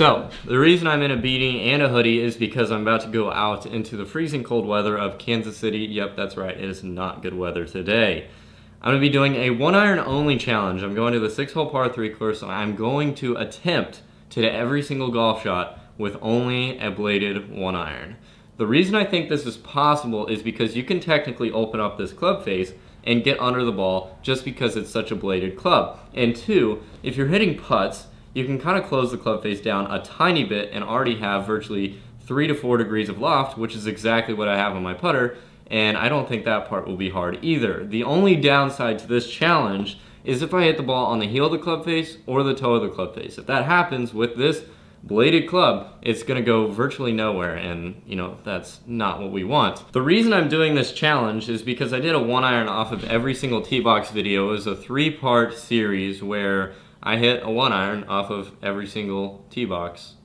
So, the reason I'm in a beanie and a hoodie is because I'm about to go out into the freezing cold weather of Kansas City. Yep, that's right, it is not good weather today. I'm going to be doing a 1-iron only challenge. I'm going to the 6-hole par 3 course, and I'm going to attempt to hit every single golf shot with only a bladed 1-iron. The reason I think this is possible is because you can technically open up this club face and get under the ball just because it's such a bladed club. And two, if you're hitting putts, you can kind of close the club face down a tiny bit and already have virtually 3 to 4 degrees of loft, which is exactly what I have on my putter, and I don't think that part will be hard either. The only downside to this challenge is if I hit the ball on the heel of the club face or the toe of the club face. If that happens with this bladed club, it's gonna go virtually nowhere, and you know, that's not what we want. The reason I'm doing this challenge is because I did a 1-iron off of every single tee box video. It was a 3-part series where I hit a 1-iron off of every single tee box.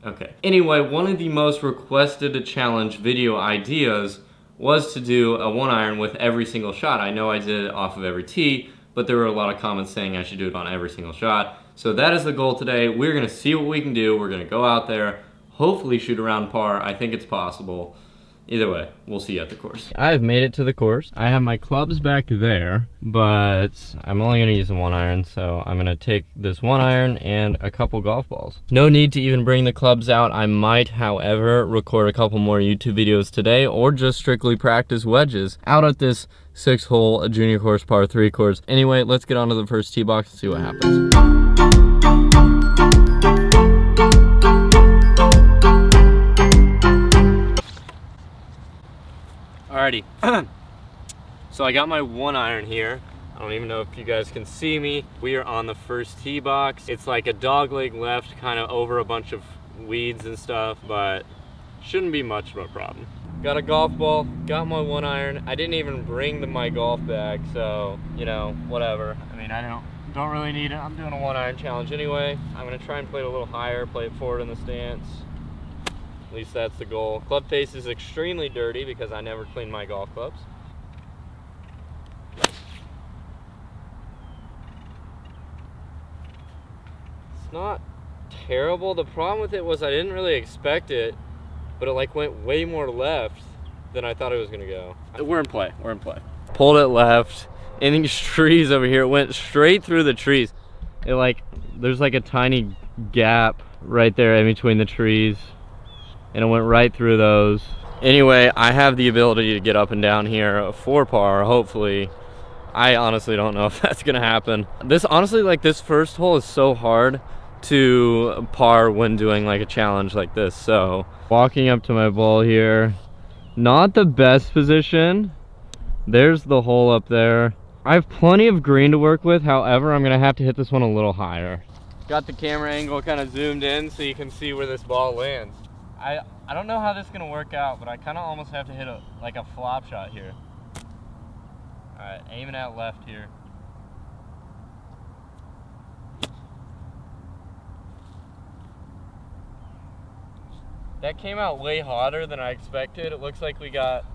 Okay. Anyway, one of the most requested challenge video ideas was to do a 1-iron with every single shot. I know I did it off of every tee, but there were a lot of comments saying I should do it on every single shot. So that is the goal today. We're gonna see what we can do. We're gonna go out there, hopefully shoot around par. I think it's possible. Either way, we'll see you at the course. I've made it to the course. I have my clubs back there, but I'm only gonna use a 1-iron, so I'm gonna take this 1-iron and a couple golf balls. No need to even bring the clubs out. I might, however, record a couple more YouTube videos today, or just strictly practice wedges out at this 6-hole junior course par 3 course. Anyway, let's get on to the first tee box and see what happens. Alrighty, so I got my 1-iron here. I don't even know if you guys can see me. We are on the first tee box. It's like a dogleg left, kind of over a bunch of weeds and stuff, but shouldn't be much of a problem. Got a golf ball, got my 1-iron. I didn't even bring my golf bag, so, you know, whatever. I mean, I don't really need it. I'm doing a 1-iron challenge anyway. I'm gonna try and play it a little higher, play it forward in the stance. At least that's the goal. Club face is extremely dirty because I never clean my golf clubs. It's not terrible. The problem with it was I didn't really expect it, but it like went way more left than I thought it was gonna go. We're in play, we're in play. Pulled it left in these trees over here. It went straight through the trees. It like, there's like a tiny gap right there in between the trees, and it went right through those. Anyway, I have the ability to get up and down here for par, hopefully. I honestly don't know if that's gonna happen. This, honestly, like this first hole is so hard to par when doing like a challenge like this. So, walking up to my ball here, not the best position. There's the hole up there. I have plenty of green to work with, however, I'm gonna have to hit this one a little higher. Got the camera angle kind of zoomed in so you can see where this ball lands. I don't know how this is gonna work out, but I kind of almost have to hit like a flop shot here. All right, aiming out left here. That came out way hotter than I expected. It looks like we got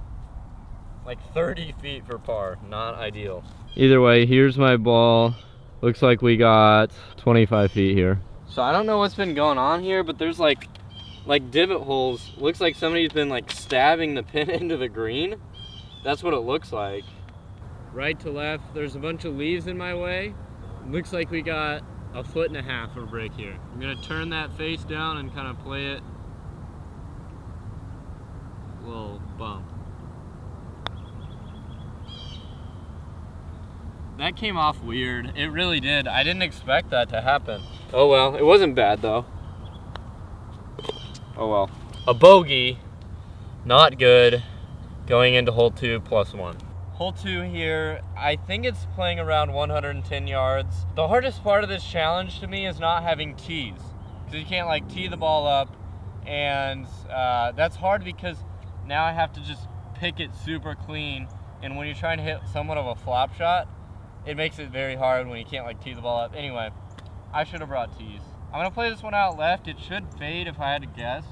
like 30 feet for par. Not ideal. Either way, here's my ball. Looks like we got 25 feet here. So I don't know what's been going on here, but there's like divot holes. Looks like somebody's been like stabbing the pin into the green. That's what it looks like. Right to left, there's a bunch of leaves in my way. Looks like we got 1.5 foot of break here. I'm gonna turn that face down and kind of play it. A little bump. That came off weird. It really did. I didn't expect that to happen. Oh well, it wasn't bad though. Oh well. A bogey, not good, going into hole 2 +1. Hole 2 here, I think it's playing around 110 yards. The hardest part of this challenge to me is not having tees, because you can't like tee the ball up, and that's hard because now I have to just pick it super clean, and when you're trying to hit somewhat of a flop shot, it makes it very hard when you can't like tee the ball up. Anyway, I should have brought tees. I'm gonna play this one out left. It should fade if I had to guess,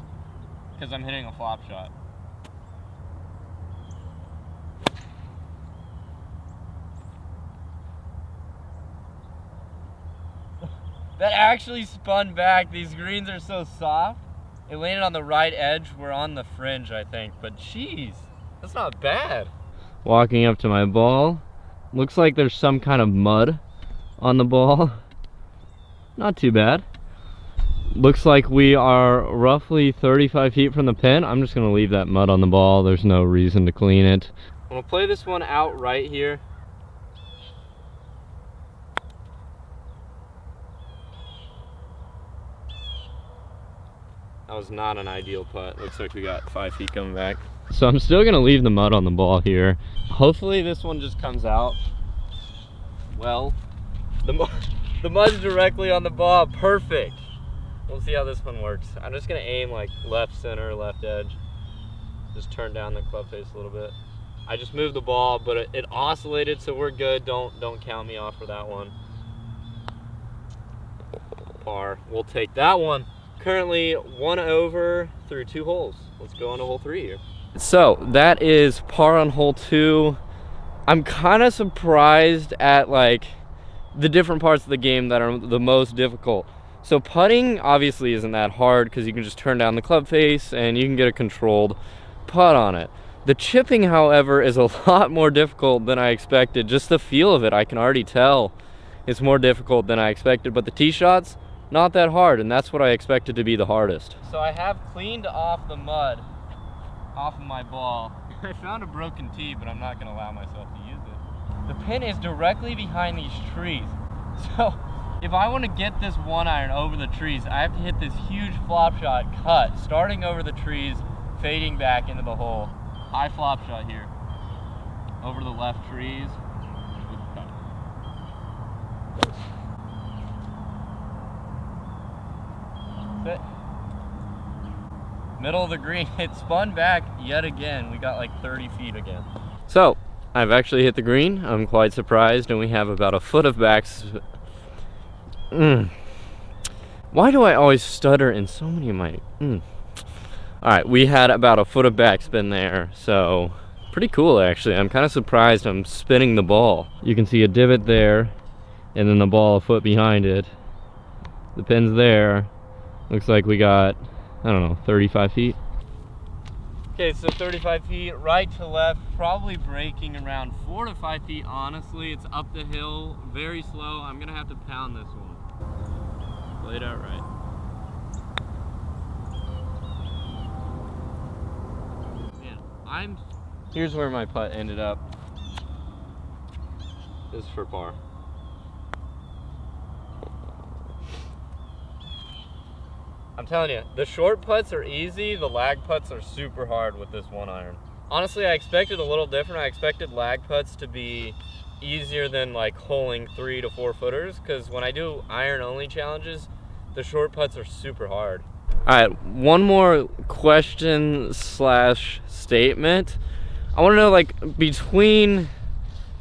because I'm hitting a flop shot. That actually spun back. These greens are so soft. It landed on the right edge. We're on the fringe, I think, but jeez, that's not bad. Walking up to my ball. Looks like there's some kind of mud on the ball. Not too bad. Looks like we are roughly 35 feet from the pin. I'm just gonna leave that mud on the ball. There's no reason to clean it. I'm gonna play this one out right here. That was not an ideal putt. Looks like we got 5 feet coming back. So I'm still gonna leave the mud on the ball here. Hopefully this one just comes out. Well, the mud's directly on the ball, perfect. We'll see how this one works. I'm just gonna aim like left center, left edge. Just turn down the club face a little bit. I just moved the ball, but it oscillated, so we're good. Don't count me off for that one. Par, we'll take that one. Currently 1 over through 2 holes. Let's go on to hole 3 here. So that is par on hole 2. I'm kind of surprised at like the different parts of the game that are the most difficult. So putting obviously isn't that hard because you can just turn down the club face and you can get a controlled putt on it. The chipping, however, is a lot more difficult than I expected. Just the feel of it, I can already tell it's more difficult than I expected, but the tee shots, not that hard, and that's what I expected to be the hardest. So I have cleaned off the mud off of my ball. I found a broken tee, but I'm not gonna allow myself to use it. The pin is directly behind these trees. So if I want to get this 1-iron over the trees, I have to hit this huge flop shot cut, starting over the trees, fading back into the hole. High flop shot here. Over the left trees. That's it. Middle of the green. It spun back yet again. We got like 30 feet again. So I've actually hit the green. I'm quite surprised, and we have about a foot of backs. Why do I always stutter in so many of my Alright, we had about a foot of backspin there, so pretty cool actually. I'm kind of surprised I'm spinning the ball. You can see a divot there, and then the ball a foot behind it. The pin's there. Looks like we got, I don't know, 35 feet. Okay, so 35 feet, right to left, probably braking around 4 to 5 feet, honestly. It's up the hill, very slow. I'm gonna have to pound this one. Play it out right. Man, here's where my putt ended up. This is for par. I'm telling you, the short putts are easy, the lag putts are super hard with this 1-iron. Honestly, I expected a little different. I expected lag putts to be easier than like holing 3 to 4 footers, because when I do iron only challenges, the short putts are super hard. All right, one more question slash statement. I want to know, like, between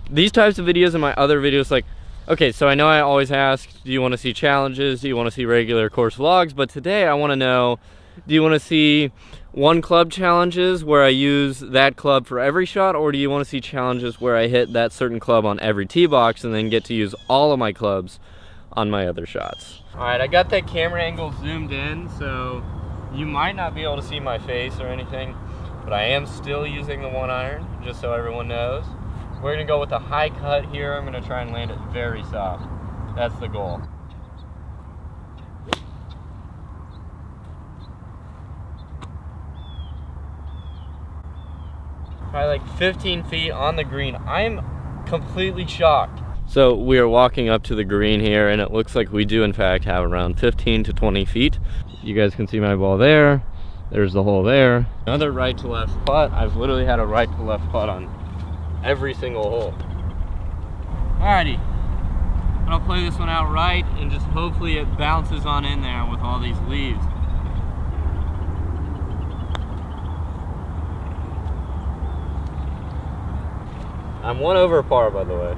these types of videos and my other videos, like, okay, so I know I always ask, do you want to see challenges? Do you want to see regular course vlogs? But today I want to know, do you want to see one club challenges where I use that club for every shot, or do you want to see challenges where I hit that certain club on every tee box and then get to use all of my clubs on my other shots? All right, I got that camera angle zoomed in, so you might not be able to see my face or anything, but I am still using the 1-iron, just so everyone knows. We're gonna go with a high cut here. I'm gonna try and land it very soft. That's the goal. Probably like 15 feet on the green. I'm completely shocked. So we are walking up to the green here, and it looks like we do in fact have around 15 to 20 feet. You guys can see my ball there. There's the hole there. Another right to left putt. I've literally had a right to left putt on every single hole. Alrighty, I'll play this one out right and just hopefully it bounces on in there with all these leaves. I'm 1 over par, by the way.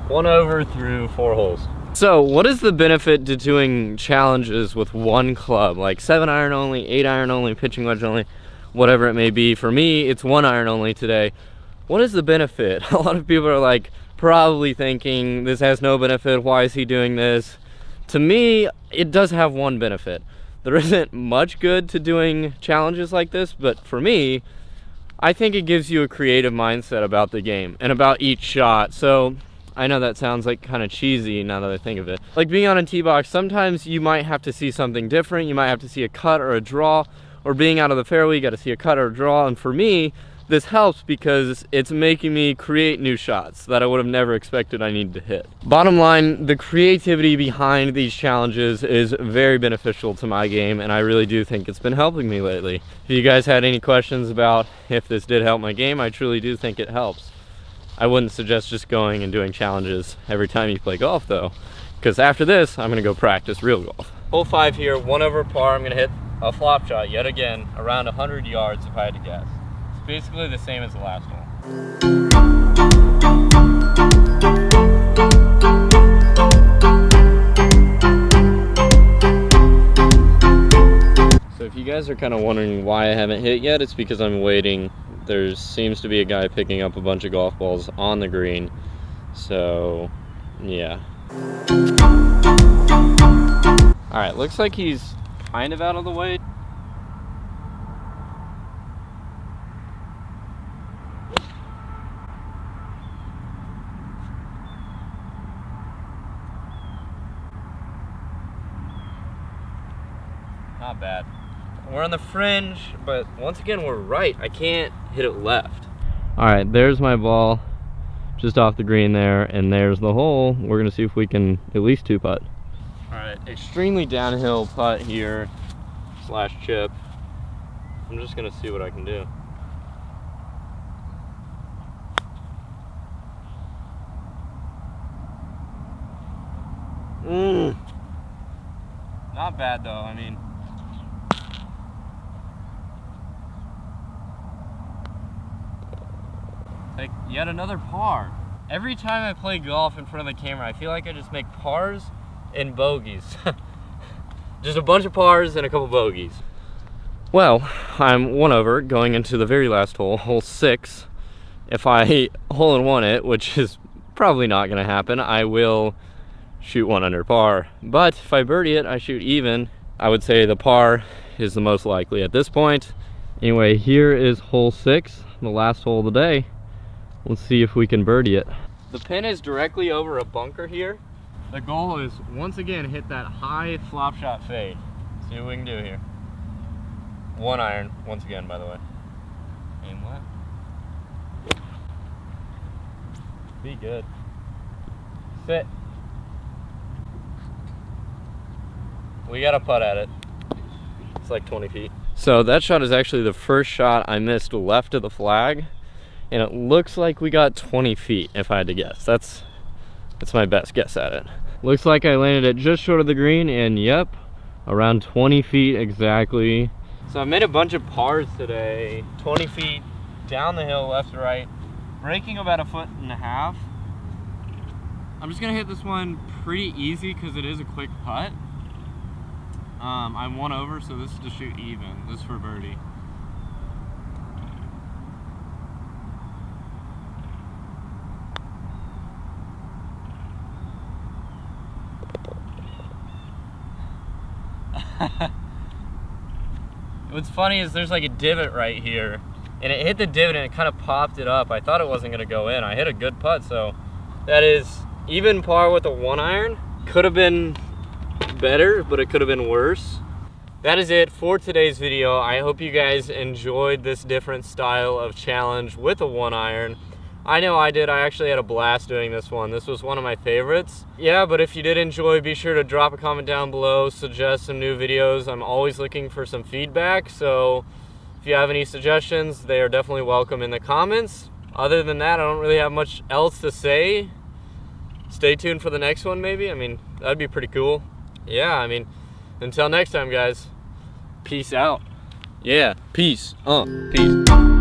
1 over through 4 holes. So what is the benefit to doing challenges with one club, like 7-iron only, 8-iron only, pitching wedge only, whatever it may be? For me, it's 1-iron only today. What is the benefit? A lot of people are like, probably thinking this has no benefit, why is he doing this? To me, it does have one benefit. There isn't much good to doing challenges like this, but for me, I think it gives you a creative mindset about the game and about each shot. So I know that sounds like kind of cheesy now that I think of it. Like being on a tee box, sometimes you might have to see something different. You might have to see a cut or a draw, or being out of the fairway, you got to see a cut or a draw. And for me, this helps because it's making me create new shots that I would have never expected I needed to hit. Bottom line, the creativity behind these challenges is very beneficial to my game, and I really do think it's been helping me lately. If you guys had any questions about if this did help my game, I truly do think it helps. I wouldn't suggest just going and doing challenges every time you play golf though, because after this, I'm gonna go practice real golf. Hole 5 here, 1 over par. I'm gonna hit a flop shot yet again, around 100 yards if I had to guess. Basically the same as the last hole. So if you guys are kind of wondering why I haven't hit yet, it's because I'm waiting. There seems to be a guy picking up a bunch of golf balls on the green. So, yeah. All right, looks like he's kind of out of the way. Not bad. We're on the fringe, but once again, we're right. I can't hit it left. All right, there's my ball, just off the green there, and there's the hole. We're gonna see if we can at least 2-putt. All right, extremely downhill putt here, slash chip. I'm just gonna see what I can do. Not bad though, I mean. Like, yet another par. Every time I play golf in front of the camera, I feel like I just make pars and bogeys. Just a bunch of pars and a couple bogeys. Well, I'm 1 over going into the very last hole, hole 6. If I hole-in-one it, which is probably not gonna happen, I will shoot 1 under par. But if I birdie it, I shoot even. I would say the par is the most likely at this point. Anyway, here is hole 6, the last hole of the day. Let's see if we can birdie it. The pin is directly over a bunker here. The goal is, once again, hit that high flop shot fade. See what we can do here. 1 iron, once again, by the way. Aim left. Be good. Sit. We got to putt at it. It's like 20 feet. So that shot is actually the first shot I missed left of the flag. And it looks like we got 20 feet, if I had to guess. That's my best guess at it. Looks like I landed it just short of the green, and yep, around 20 feet exactly. So I made a bunch of pars today, 20 feet down the hill, left to right, breaking about 1.5 feet. I'm just gonna hit this one pretty easy because it is a quick putt. I'm 1 over, so this is to shoot even. This is for birdie. What's funny is there's like a divot right here, and it hit the divot and it kind of popped it up. I thought it wasn't gonna go in. I hit a good putt, so that is even par with a 1 iron. Could have been better, but it could have been worse. That is it for today's video. I hope you guys enjoyed this different style of challenge with a 1 iron. I know I did. I actually had a blast doing this one. This was one of my favorites. Yeah, but if you did enjoy, be sure to drop a comment down below, suggest some new videos. I'm always looking for some feedback, so if you have any suggestions, they are definitely welcome in the comments. Other than that, I don't really have much else to say. Stay tuned for the next one, maybe. I mean, that'd be pretty cool. Yeah, I mean, until next time, guys, peace out. Yeah, peace. Peace.